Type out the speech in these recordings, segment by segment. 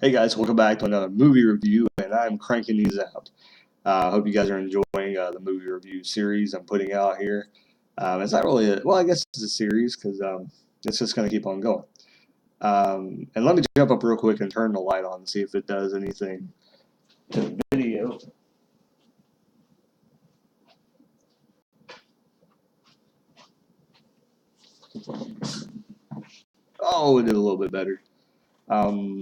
Hey guys, welcome back to another movie review, and I'm cranking these out. I hope you guys are enjoying the movie review series I'm putting out here. It's not really well, I guess it's a series because it's just going to keep on going. And let me jump up real quick and turn the light on and see if it does anything to the video. Oh, it did a little bit better. Um,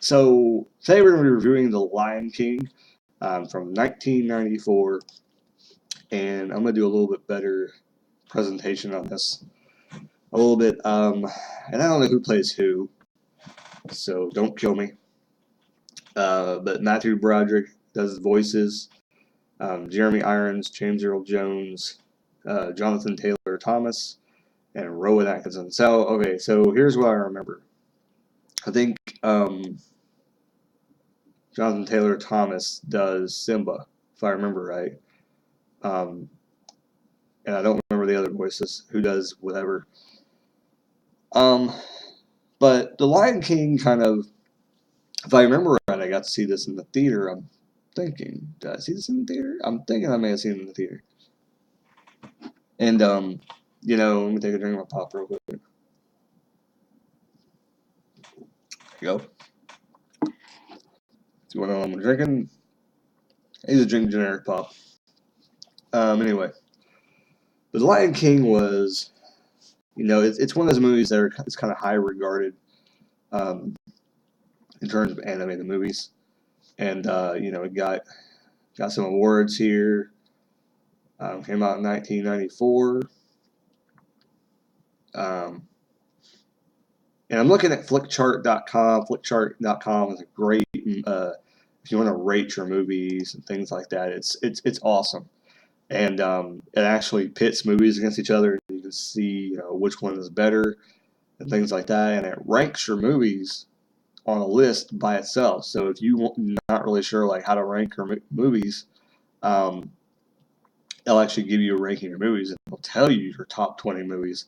so today we're going to be reviewing The Lion King from 1994, and I'm going to do a little bit better presentation on this. A little bit, and I don't know who plays who, so don't kill me. But Matthew Broderick does the voices. Jeremy Irons, James Earl Jones, Jonathan Taylor Thomas, and Rowan Atkinson. So, okay, so here's what I remember. I think Jonathan Taylor Thomas does Simba, if I remember right. And I don't remember the other voices, who does whatever. But The Lion King kind of, if I remember right, I got to see this in the theater. I'm thinking, did I see this in the theater? I'm thinking I may have seen it in the theater. And, let me take a drink of my pop real quick. There you go. See what I'm drinking? I used to drink generic pop. Anyway. But The Lion King was, it's one of those movies that it's kind of high regarded in terms of animated movies. And, it got some awards here. Came out in 1994. And I'm looking at flickchart.com. Flickchart.com is a great, if you want to rate your movies and things like that, it's awesome. And it actually pits movies against each other. You can see which one is better and things like that. And it ranks your movies on a list by itself. So if you're not really sure like how to rank your movies, it'll actually give you a ranking of your movies, and it'll tell you your top 20 movies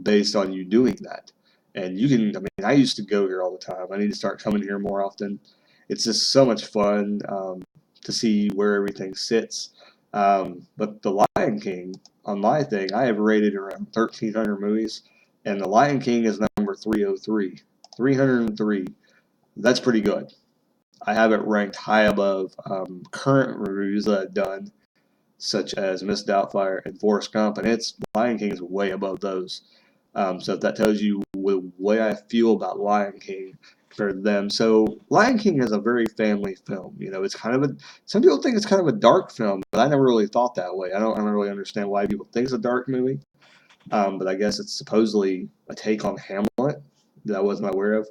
based on you doing that. And you can, I used to go here all the time. I need to start coming here more often. It's just so much fun to see where everything sits. But The Lion King, on my thing, I have rated around 1,300 movies, and The Lion King is number 303. 303. That's pretty good. I have it ranked high above current reviews that I've done, such as Miss Doubtfire and Forrest Gump, and Lion King is way above those. So if that tells you the way I feel about Lion King compared to them. So Lion King is a very family film. It's kind of some people think it's kind of a dark film, but I never really thought that way. I don't really understand why people think it's a dark movie. But I guess it's supposedly a take on Hamlet that I wasn't aware of.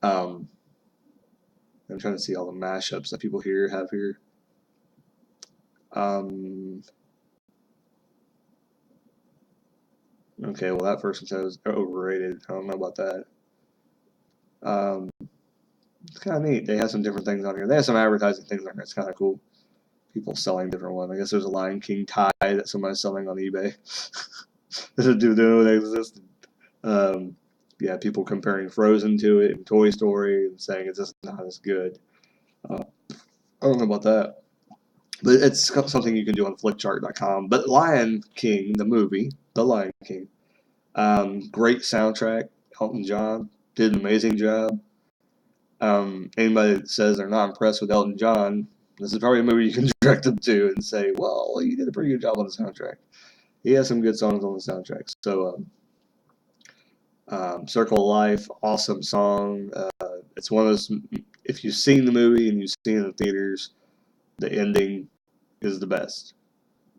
I'm trying to see all the mashups that people here have here. Okay, well, that person says overrated. I don't know about that. It's kind of neat. They have some different things on here. They have some advertising things on here. It's kind of cool. People selling different ones. I guess there's a Lion King tie that somebody's selling on eBay. Do they exist? Yeah, people comparing Frozen to it and Toy Story and saying it's just not as good. I don't know about that. But it's something you can do on flickchart.com. But Lion King, the movie, The Lion King, great soundtrack. Elton John did an amazing job. Anybody that says they're not impressed with Elton John, this is probably a movie you can direct them to and say, well, you did a pretty good job on the soundtrack. He has some good songs on the soundtrack. So, Circle of Life, awesome song. It's one of those, if you've seen the movie and you've seen it in the theaters, the ending is the best.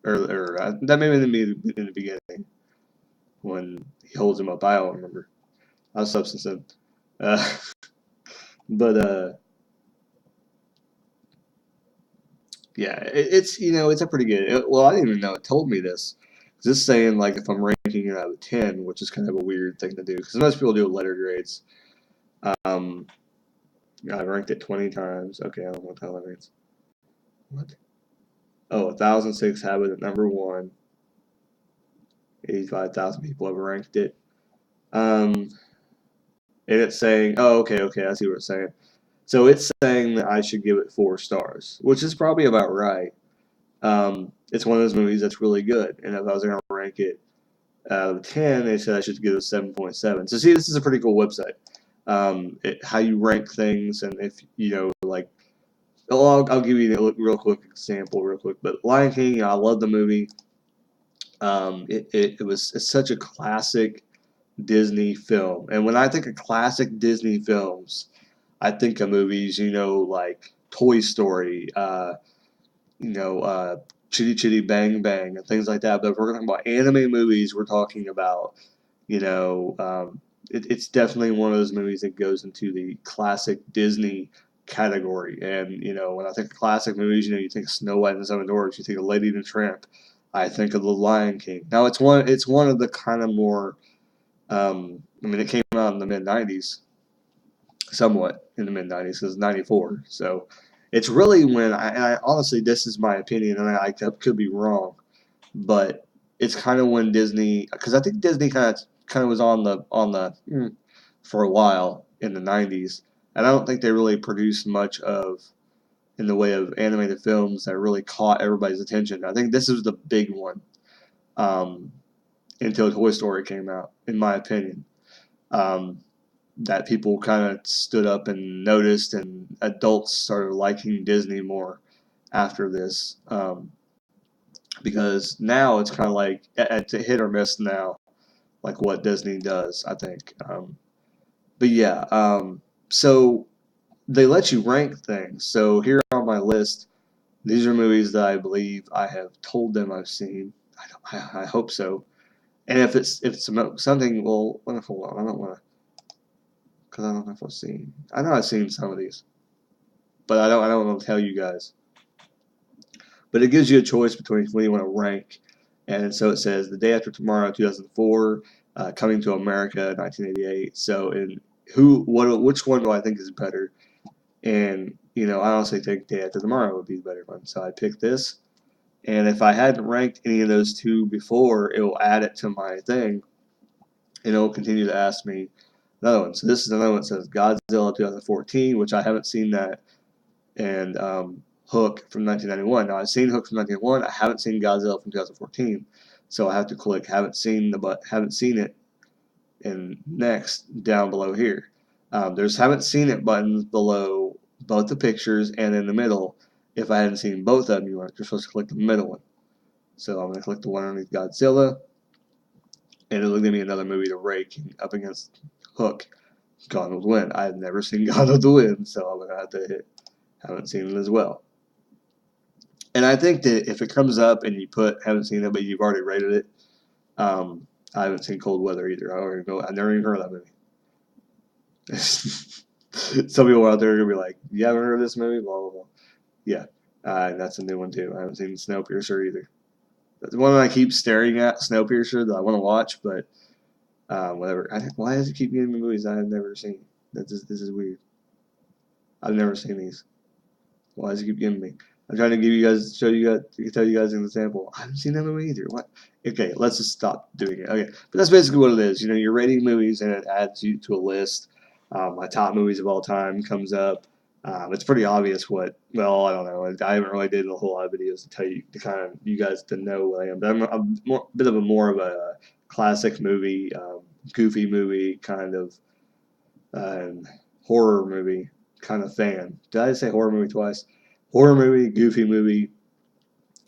Or that may have been in the beginning when he holds him up. I don't remember. I was substantive. But yeah, it's it's a pretty good. Well, I didn't even know it told me this. It's just saying like if I'm ranking it out of 10, which is kind of a weird thing to do because most people do letter grades. I ranked it 20 times. Okay, I don't know what the hell that means. What? Oh, 1,006 have it at number 1. 85,000 people have ranked it. and it's saying, oh, okay, I see what it's saying. So it's saying that I should give it 4 stars, which is probably about right. It's one of those movies that's really good, and if I was going to rank it out of 10, they said I should give it a 7.7. So see, this is a pretty cool website. How you rank things, and if like, I'll give you a real quick example, real quick. But Lion King, I love the movie. It's such a classic Disney film, and when I think of classic Disney films, I think of movies, like Toy Story, Chitty Chitty Bang Bang, and things like that. But if we're talking about anime movies, we're talking about, you know, um, it's definitely one of those movies that goes into the classic Disney category. And when I think of classic movies, you think of Snow White and the Seven Dwarfs, you think of Lady and the Tramp. I think of The Lion King. Now it's one of the kind of more. I mean, it came out in the mid '90s, somewhat in the mid '90s, because '94. So it's really when I honestly, this is my opinion, and I could be wrong, but it's kind of when Disney, because I think Disney kind of was on the for a while in the '90s, and I don't think they really produced much of in the way of animated films that really caught everybody's attention. I think this was the big one, um, until Toy Story came out, in my opinion. Um, that people kind of stood up and noticed, and adults started liking Disney more after this. Because now it's kind of like it's a hit or miss now, like what Disney does, I think. But yeah, so they let you rank things. So here on my list, these are movies that I believe I have told them I've seen. I hope so. And if it's something, well, hold on, I don't want to, because I don't know if I've seen. I know I've seen some of these, but I don't want to tell you guys. But it gives you a choice between what you want to rank. And so it says The Day After Tomorrow, 2004, Coming to America, 1988. So which one do I think is better? And I honestly think Day After Tomorrow would be the better one. So I picked this. And if I hadn't ranked any of those two before, it will add it to my thing, and it will continue to ask me another one. So this is another one that says Godzilla 2014, which I haven't seen that, and Hook from 1991. Now I've seen Hook from 1991. I haven't seen Godzilla from 2014, so I have to click haven't seen it, and next down below here. There's haven't seen it buttons below both the pictures and in the middle. If I hadn't seen both of them, you're supposed to click the middle one. So I'm going to click the one underneath Godzilla, and it'll give me another movie to rake up against Hook. Gone with the Wind. I've never seen Gone with the Wind, so I'm going to have to hit haven't seen it as well. And I think that if it comes up and you haven't seen it, but you've already rated it, I haven't seen Cold Weather either. I've never even heard of that movie. Some people out there are going to be like, you haven't heard of this movie? Blah, blah, blah. Yeah, that's a new one too. I haven't seen Snowpiercer either. That's one that I keep staring at, Snowpiercer, that I want to watch, but whatever. Why does it keep getting me movies I have never seen? This is weird. I've never seen these. Why does it keep giving me? I'm trying to tell you guys an example. I haven't seen that movie either. What? Okay, let's just stop doing it. Okay, but that's basically what it is. You're rating movies, and it adds you to a list. My top movies of all time comes up. It's pretty obvious what. Well, I don't know. I haven't really did a whole lot of videos to tell you to kind of you guys to know what I am. But I'm a bit of more of a classic movie, goofy movie kind of, horror movie kind of fan. Did I say horror movie twice? Horror movie, goofy movie,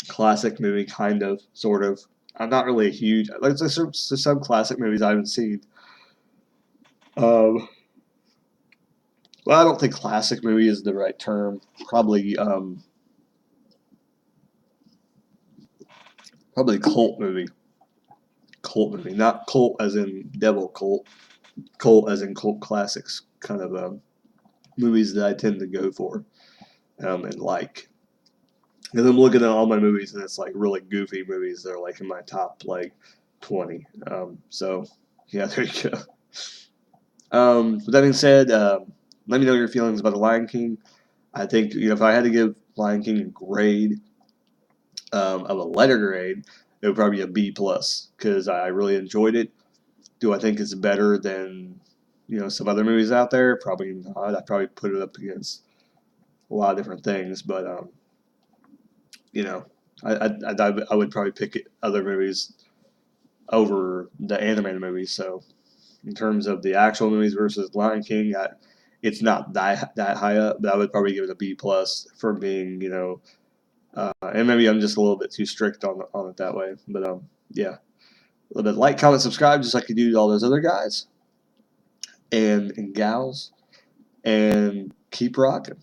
classic movie, kind of, sort of. I'm not really a huge. Like there's some classic movies I haven't seen. Um, well, I don't think classic movie is the right term. Probably cult movie. Cult movie, not cult as in devil cult. Cult as in cult classics, kind of movies that I tend to go for, and like. Because I'm looking at all my movies, and it's like really goofy movies that are like in my top like 20. So yeah, there you go. With that being said, let me know your feelings about The Lion King. I think if I had to give Lion King a grade, of a letter grade, it would probably be a B plus because I really enjoyed it. Do I think it's better than some other movies out there, probably not. I'd probably put it up against a lot of different things, but you know, I would probably pick other movies over the animated movies. So in terms of the actual movies versus Lion King, it's not that high up, but I would probably give it a B plus for being, and maybe I'm just a little bit too strict on it that way. But yeah, a little bit like, comment, subscribe, just like you do to all those other guys and gals, and keep rocking.